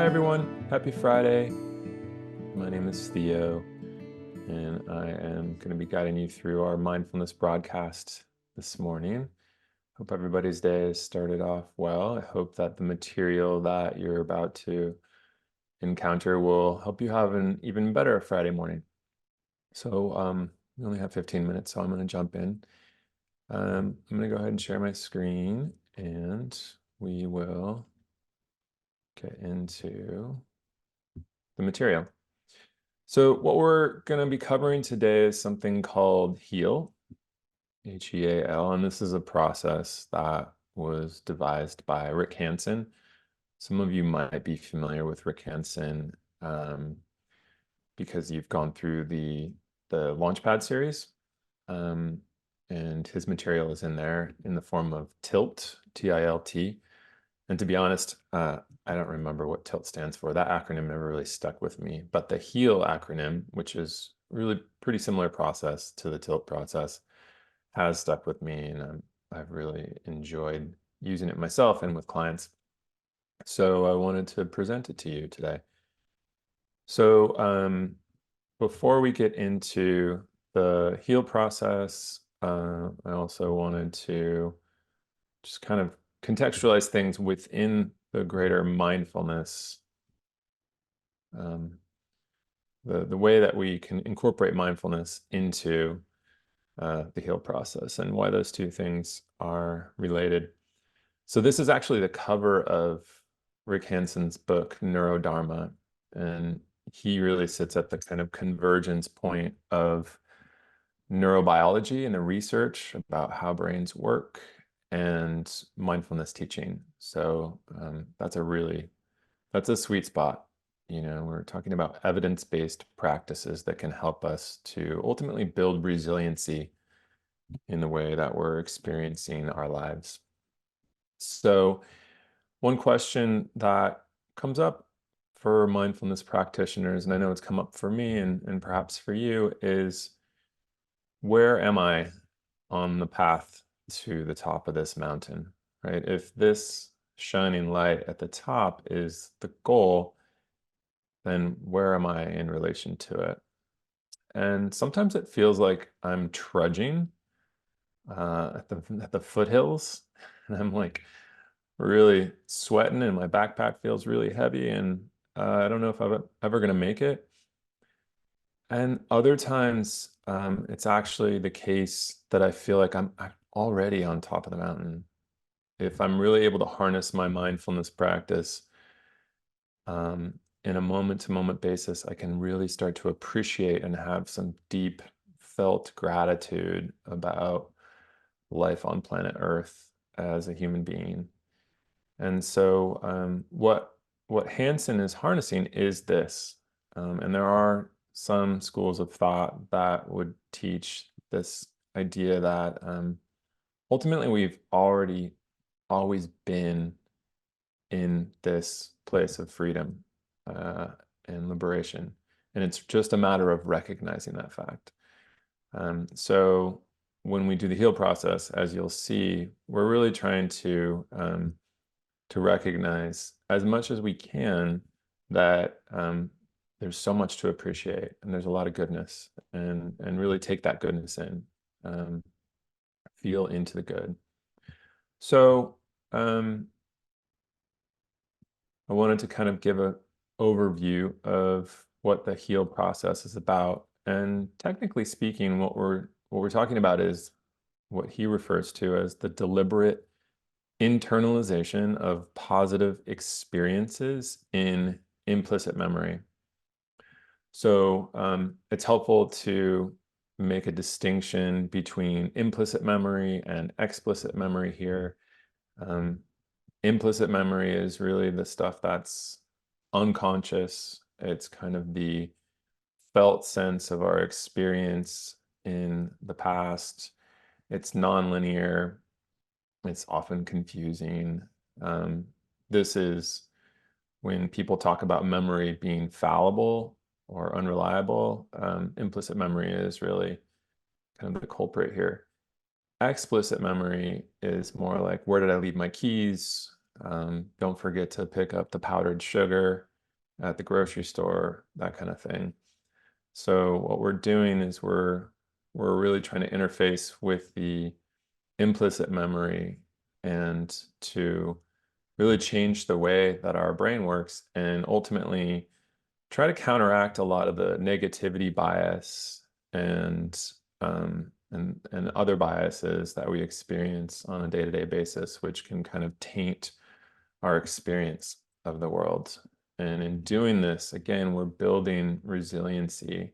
everyone. Happy Friday. My name is Theo, and I am going to be guiding you through our mindfulness broadcast this morning. Hope everybody's day has started off well. I hope that the material that you're about to encounter will help you have an even better Friday morning. So we only have 15 minutes, so I'm going to jump in. I'm going to go ahead and share my screen, and we will get into the material. So what we're going to be covering today is something called HEAL, H-E-A-L, and this is a process that was devised by Rick Hanson. Some of you might be familiar with Rick Hanson because you've gone through the Launchpad series, and his material is in there in the form of TILT, T-I-L-T. And to be honest, I don't remember what TILT stands for. That acronym never really stuck with me. But the HEAL acronym, which is really pretty similar process to the TILT process, has stuck with me, and I've really enjoyed using it myself and with clients. So I wanted to present it to you today. So before we get into the HEAL process, I also wanted to just kind of contextualize things within the greater mindfulness, the way that we can incorporate mindfulness into the HEAL process and why those two things are related. So this is actually the cover of Rick Hanson's book, Neurodharma, and he really sits at the kind of convergence point of neurobiology and the research about how brains work and mindfulness teaching. So that's a sweet spot. You know, we're talking about evidence-based practices that can help us to ultimately build resiliency in the way that we're experiencing our lives. So one question that comes up for mindfulness practitioners, and I know it's come up for me and perhaps for you, is where am I on the path to the top of this mountain, right? If this shining light at the top is the goal, then where am I in relation to it? And sometimes it feels like I'm trudging at the foothills, and I'm like really sweating, and my backpack feels really heavy, and I don't know if I'm ever going to make it. And other times, it's actually the case that I feel like I'm already on top of the mountain. If I'm really able to harness my mindfulness practice in a moment-to-moment basis, I can really start to appreciate and have some deep felt gratitude about life on planet Earth as a human being. And so what Hanson is harnessing is this. And there are some schools of thought that would teach this idea that ultimately we've already always been in this place of freedom and liberation. And it's just a matter of recognizing that fact. So when we do the HEAL process, as you'll see, we're really trying to recognize as much as we can that there's so much to appreciate, and there's a lot of goodness, and really take that goodness in, feel into the good. So I wanted to kind of give an overview of what the HEAL process is about. And technically speaking, what we're talking about is what he refers to as the deliberate internalization of positive experiences in implicit memory. So it's helpful to make a distinction between implicit memory and explicit memory here. Implicit memory is really the stuff that's unconscious. It's kind of the felt sense of our experience in the past. It's nonlinear. It's often confusing. This is when people talk about memory being fallible or unreliable. Implicit memory is really kind of the culprit here. Explicit memory is more like, where did I leave my keys? Don't forget to pick up the powdered sugar. at the grocery store, that kind of thing. So what we're doing is we're really trying to interface with the implicit memory and to really change the way that our brain works and ultimately try to counteract a lot of the negativity bias and other biases that we experience on a day-to-day basis, which can kind of taint our experience of the world. And in doing this, again, we're building resiliency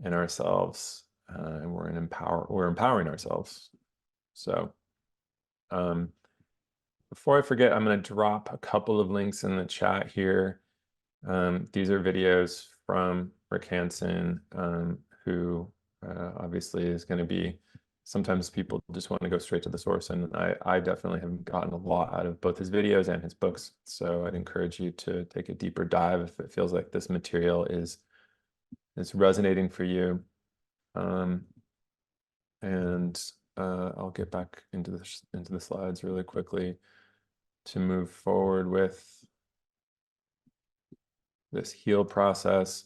in ourselves, and we're empowering ourselves. So before I forget, I'm going to drop a couple of links in the chat here. These are videos from Rick Hanson, who obviously is going to be, sometimes people just want to go straight to the source, and I definitely have gotten a lot out of both his videos and his books. So I'd encourage you to take a deeper dive if it feels like this material is resonating for you. And I'll get back into the slides really quickly to move forward with this heal process.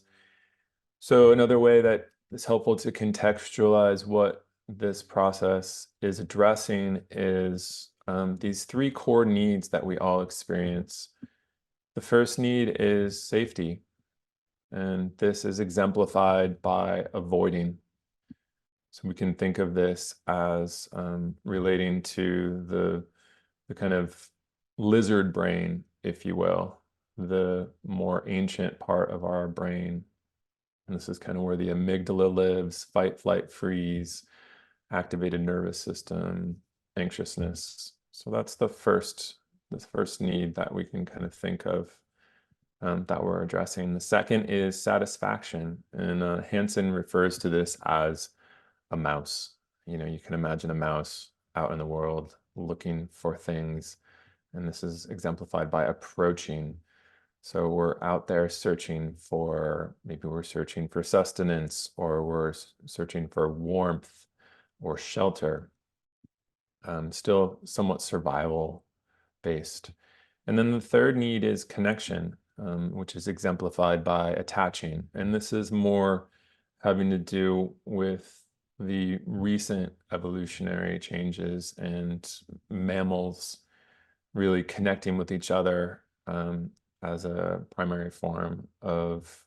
So another way that is helpful to contextualize what this process is addressing is these three core needs that we all experience. The first need is safety, and this is exemplified by avoiding. So we can think of this as relating to the kind of lizard brain, if you will, the more ancient part of our brain. And this is kind of where the amygdala lives: fight, flight, freeze, activated nervous system, anxiousness. So that's the first need that we can kind of think of that we're addressing. The second is satisfaction, and Hanson refers to this as a mouse. You can imagine a mouse out in the world looking for things, and this is exemplified by approaching. So we're out there maybe we're searching for sustenance, or we're searching for warmth or shelter, still somewhat survival based. And then the third need is connection, which is exemplified by attaching. And this is more having to do with the recent evolutionary changes and mammals really connecting with each other as a primary form of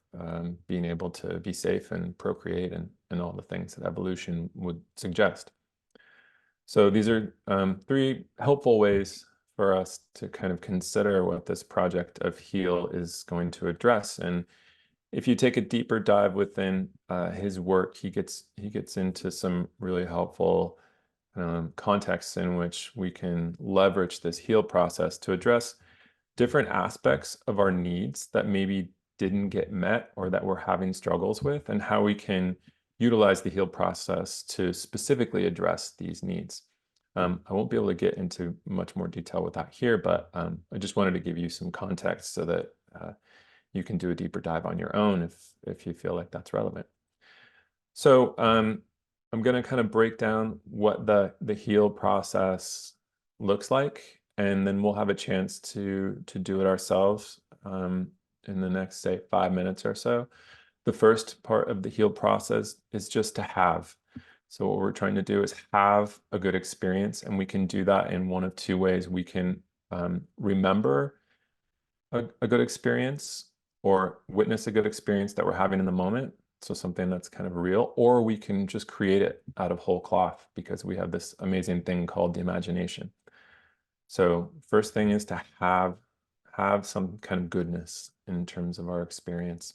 being able to be safe and procreate and all the things that evolution would suggest. So these are three helpful ways for us to kind of consider what this project of HEAL is going to address. And if you take a deeper dive within his work, he gets into some really helpful contexts in which we can leverage this HEAL process to address different aspects of our needs that maybe didn't get met or that we're having struggles with, and how we can utilize the HEAL process to specifically address these needs. I won't be able to get into much more detail with that here, but I just wanted to give you some context so that you can do a deeper dive on your own if you feel like that's relevant. So I'm going to kind of break down what the HEAL process looks like, and then we'll have a chance to do it ourselves in the next, say, 5 minutes or so. The first part of the HEAL process is just to have. So what we're trying to do is have a good experience, and we can do that in one of two ways. We can remember a good experience or witness a good experience that we're having in the moment, so something that's kind of real, or we can just create it out of whole cloth because we have this amazing thing called the imagination. So first thing is to have some kind of goodness in terms of our experience.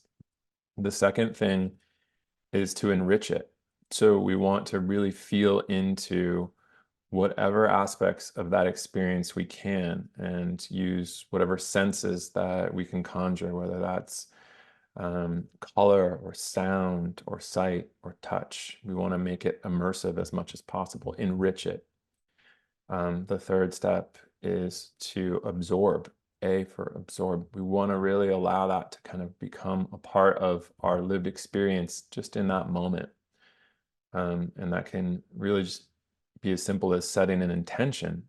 The second thing is to enrich it. So we want to really feel into whatever aspects of that experience we can and use whatever senses that we can conjure, whether that's color or sound or sight or touch. We want to make it immersive as much as possible, enrich it. The third step is to absorb. A for absorb. We want to really allow that to kind of become a part of our lived experience just in that moment. And that can really just be as simple as setting an intention,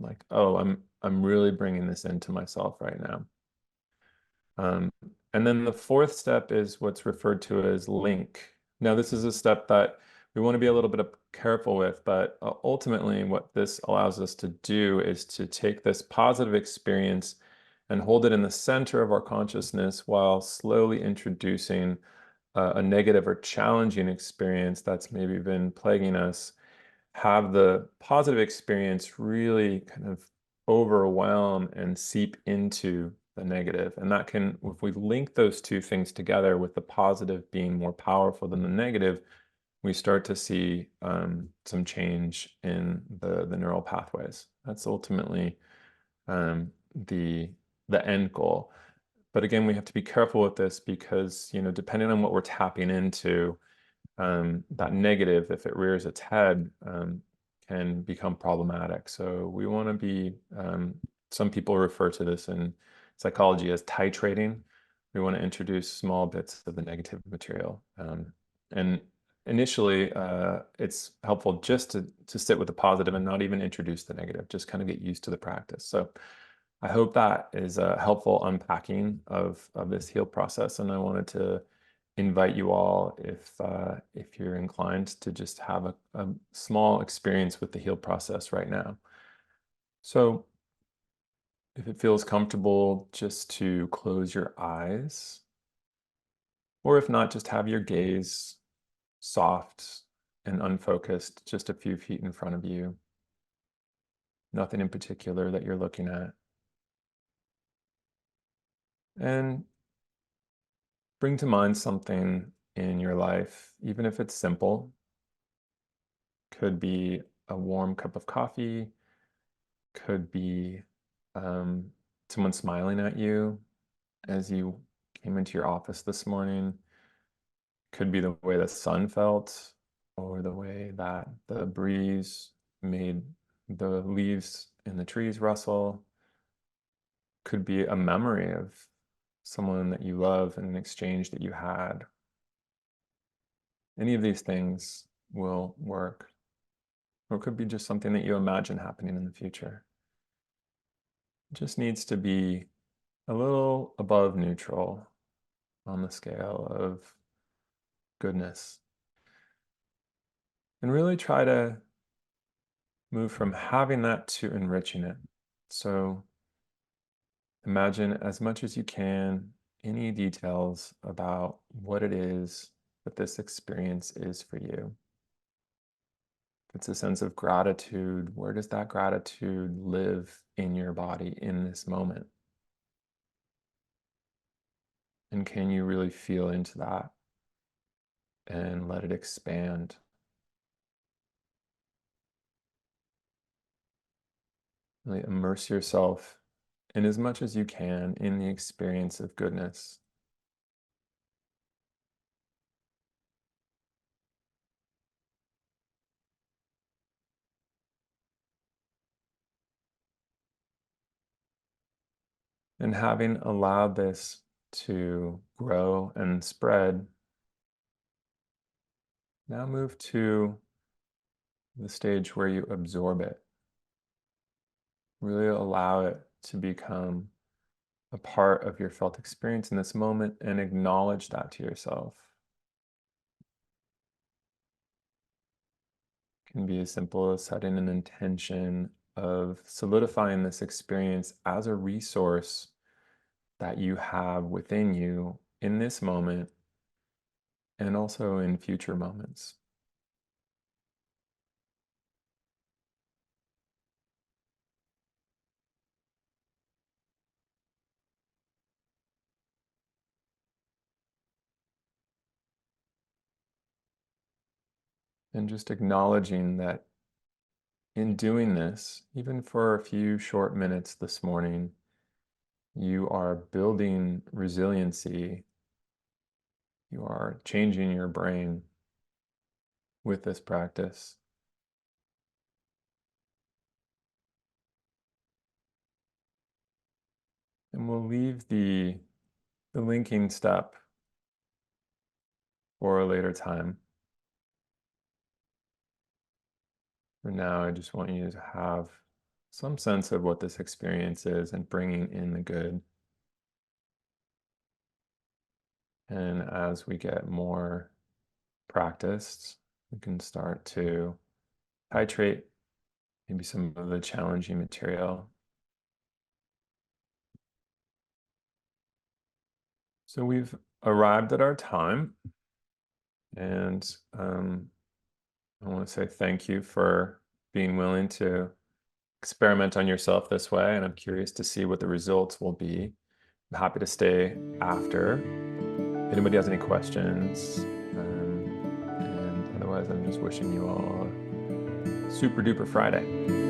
like, oh, I'm really bringing this into myself right now. And then the fourth step is what's referred to as link. Now, this is a step that we want to be a little bit careful with, but ultimately what this allows us to do is to take this positive experience and hold it in the center of our consciousness while slowly introducing a negative or challenging experience that's maybe been plaguing us, have the positive experience really kind of overwhelm and seep into the negative. And that can, if we link those two things together with the positive being more powerful than the negative, we start to see some change in the neural pathways. That's ultimately um, the the end goal. But again, we have to be careful with this because, depending on what we're tapping into, that negative, if it rears its head, can become problematic. So we want to be, some people refer to this in psychology as titrating. We want to introduce small bits of the negative material. And initially, it's helpful just to sit with the positive and not even introduce the negative, just kind of get used to the practice. So I hope that is a helpful unpacking of this heal process. And I wanted to invite you all, if you're inclined, to just have a small experience with the heal process right now. So if it feels comfortable, just to close your eyes, or if not, just have your gaze soft and unfocused, just a few feet in front of you. Nothing in particular that you're looking at. And bring to mind something in your life, even if it's simple. Could be a warm cup of coffee, could be um, someone smiling at you as you came into your office this morning, could be the way the sun felt, or the way that the breeze made the leaves in the trees rustle, could be a memory of someone that you love and an exchange that you had. Any of these things will work. Or it could be just something that you imagine happening in the future. It just needs to be a little above neutral on the scale of goodness. And really try to move from having that to enriching it. So imagine as much as you can any details about what it is that this experience is for you. If it's a sense of gratitude, where does that gratitude live in your body in this moment? And can you really feel into that and let it expand? Really immerse yourself in as much as you can in the experience of goodness. And having allowed this to grow and spread, now move to the stage where you absorb it. Really allow it to become a part of your felt experience in this moment and acknowledge that to yourself. It can be as simple as setting an intention of solidifying this experience as a resource that you have within you in this moment and also in future moments. And just acknowledging that in doing this, even for a few short minutes this morning, you are building resiliency. You are changing your brain with this practice. And we'll leave the linking step for a later time. For now, I just want you to have some sense of what this experience is and bringing in the good. And as we get more practiced, we can start to titrate maybe some of the challenging material. So we've arrived at our time, and I want to say thank you for being willing to experiment on yourself this way, and I'm curious to see what the results will be. I'm happy to stay after. If anybody has any questions, and otherwise, I'm just wishing you all a super duper Friday.